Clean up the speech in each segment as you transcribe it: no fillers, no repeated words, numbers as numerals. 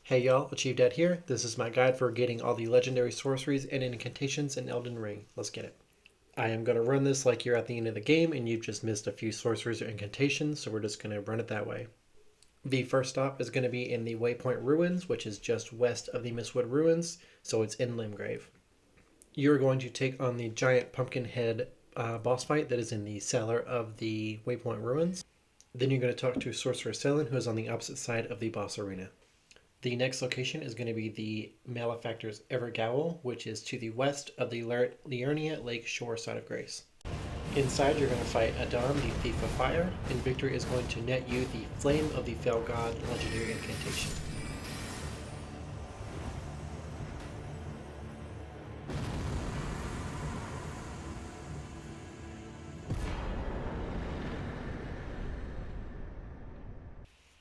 Hey y'all, Achieved Dad here. This is my guide for getting all the legendary sorceries and incantations in Elden Ring. Let's get it. I am going to run this like you're at the end of the game and you've just missed a few sorceries or incantations, so we're just going to run it that way. The first stop is going to be in the Waypoint Ruins, which is just west of the Mistwood Ruins, so it's in Limgrave. You're going to take on the giant pumpkin head boss fight that is in the cellar of the Waypoint Ruins. Then you're going to talk to Sorcerer Selen, who is on the opposite side of the boss arena. The next location is going to be the Malefactor's Greyoll, which is to the west of the Liurnia Lake Shore side of Grace. Inside, you're going to fight Adon, the Thief of Fire, and victory is going to net you the Flame of the Fell God legendary incantation.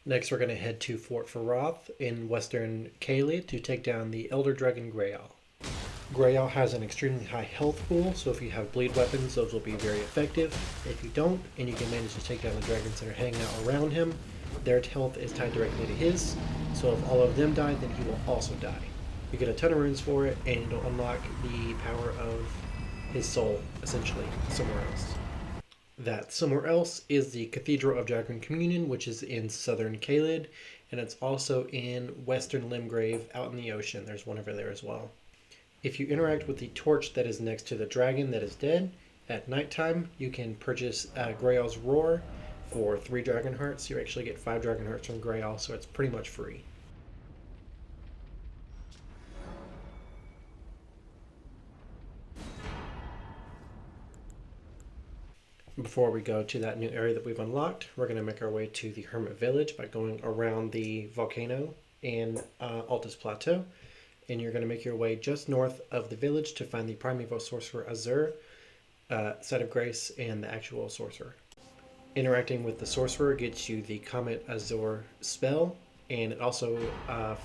Next, we're going to head to Fort Faroth in western Caelid to take down the Elder Dragon Greyoll. Greyoll has an extremely high health pool, so if you have bleed weapons, those will be very effective. If you don't, and you can manage to take down the dragons that are hanging out around him, their health is tied directly to his, so if all of them die, then he will also die. You get a ton of runes for it, and it'll unlock the power of his soul, essentially, somewhere else. That somewhere else is the Cathedral of Dragon Communion, which is in southern Caelid, and it's also in western Limgrave out in the ocean. There's one over there as well. If you interact with the torch that is next to the dragon that is dead, at nighttime you can purchase Greyoll's Roar for 3 dragon hearts. You actually get 5 dragon hearts from Greyoll, so it's pretty much free. Before we go to that new area that we've unlocked, we're going to make our way to the Hermit Village by going around the volcano and Altus Plateau. And you're going to make your way just north of the village to find the Primeval Sorcerer Azur, side of Grace, and the actual sorcerer. Interacting with the sorcerer gets you the Comet Azur spell, and it also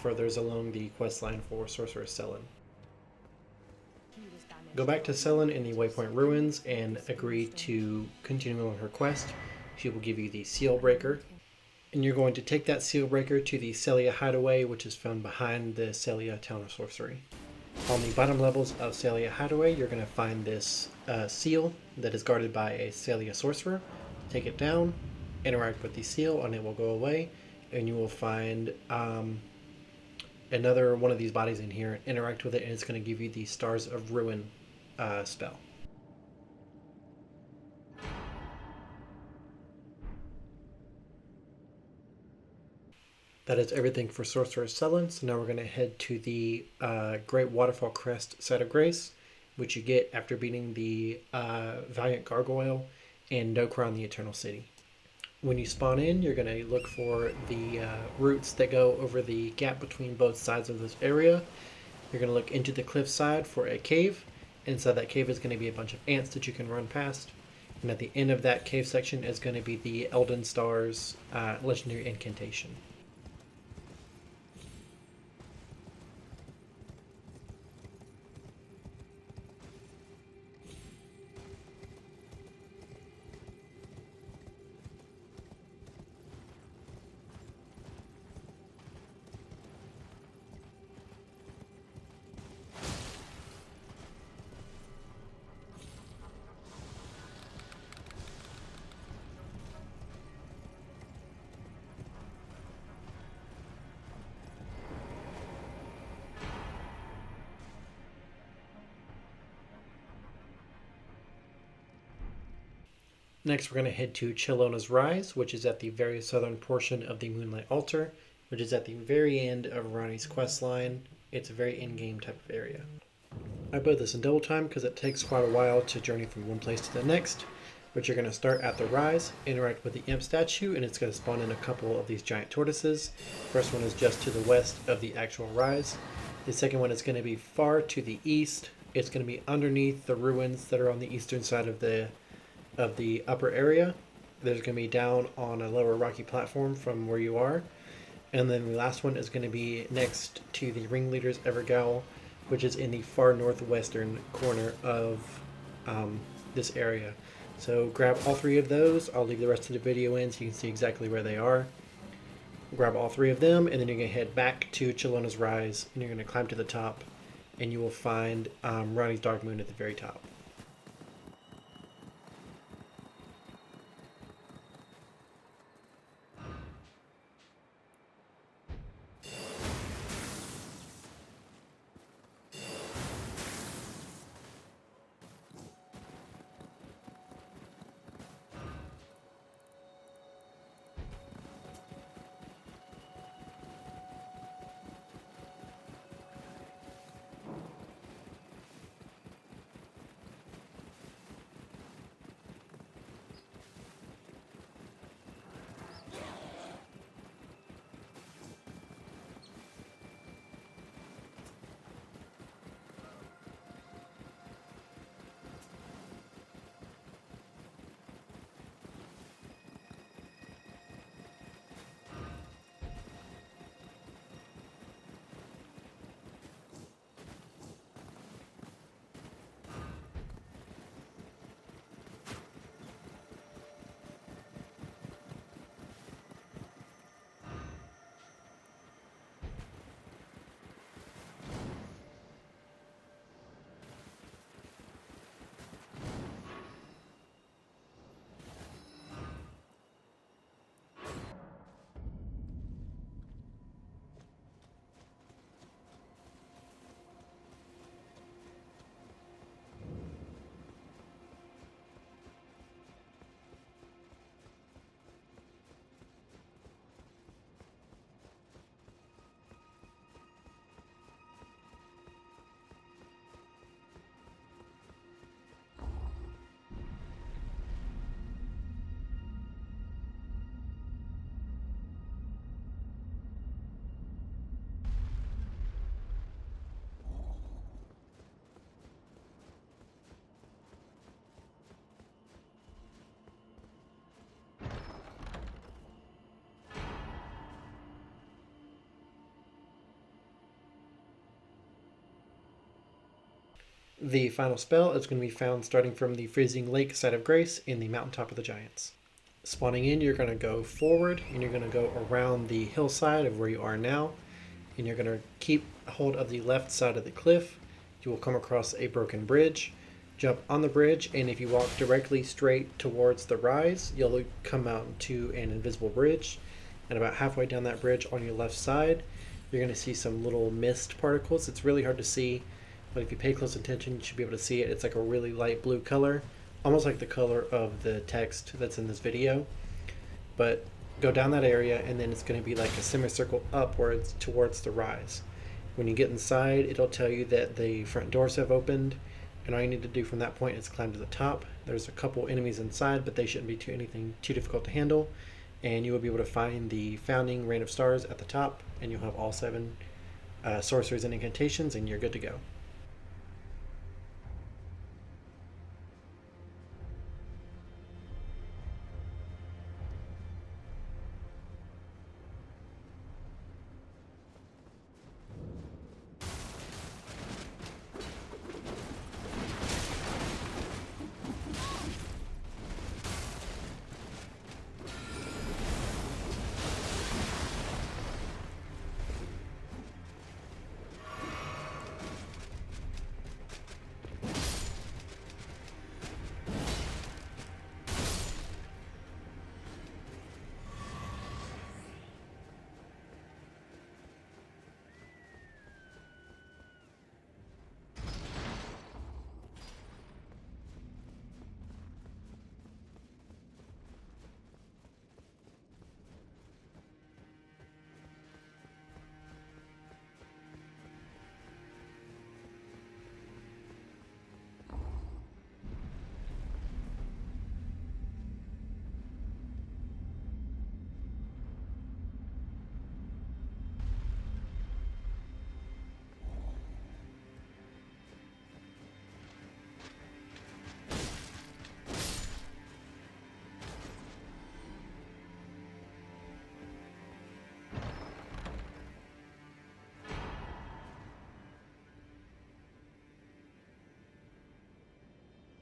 furthers along the quest line for Sorcerer Selen. Go back to Selen in the Waypoint Ruins and agree to continue on her quest. She will give you the Seal Breaker, and you're going to take that Seal Breaker to the Celia Hideaway, which is found behind the Celia Town of Sorcery. On the bottom levels of Celia Hideaway, you're going to find this seal that is guarded by a Celia Sorcerer. Take it down, interact with the seal, and it will go away, and you will find another one of these bodies in here, interact with it, and it's going to give you the Stars of Ruin spell. That is everything for Sorcerer Selen, so now we're going to head to the Great Waterfall Crest side of Grace, which you get after beating the Valiant Gargoyle and Nokron the Eternal City. When you spawn in, you're going to look for the roots that go over the gap between both sides of this area. You're going to look into the cliffside for a cave. Inside that cave is going to be a bunch of ants that you can run past. And at the end of that cave section is going to be the Elden Stars legendary incantation. Next, we're going to head to Chilona's Rise, which is at the very southern portion of the Moonlight Altar, which is at the very end of Ranni's quest line. It's a very in-game type of area. I put this in double time because it takes quite a while to journey from one place to the next, but you're going to start at the Rise, interact with the Imp statue, and it's going to spawn in a couple of these giant tortoises. First one is just to the west of the actual Rise. The second one is going to be far to the east. It's going to be underneath the ruins that are on the eastern side of the upper area. There's going to be down on a lower rocky platform from where you are. And then the last one is going to be next to the Ringleader's Greyoll, which is in the far northwestern corner of this area. So grab all 3 of those. I'll leave the rest of the video in so you can see exactly where they are. Grab all 3 of them, and then you're going to head back to Chilona's Rise, and you're going to climb to the top, and you will find Ranni's Dark Moon at the very top. The final spell is going to be found starting from the Freezing Lake side of Grace in the Mountaintop of the Giants. Spawning in, you're going to go forward, and you're going to go around the hillside of where you are now, and you're going to keep hold of the left side of the cliff. You will come across a broken bridge. Jump on the bridge, and if you walk directly straight towards the rise, you'll come out to an invisible bridge. And about halfway down that bridge on your left side, you're going to see some little mist particles. It's really hard to see, but if you pay close attention, you should be able to see it. It's like a really light blue color, almost like the color of the text that's in this video. But go down that area, and then it's going to be like a semicircle upwards towards the rise. When you get inside, it'll tell you that the front doors have opened, and all you need to do from that point is climb to the top. There's a couple enemies inside, but they shouldn't be anything too difficult to handle, and you will be able to find the founding Rain of Stars at the top, and you'll have all 7 sorceries and incantations, and you're good to go.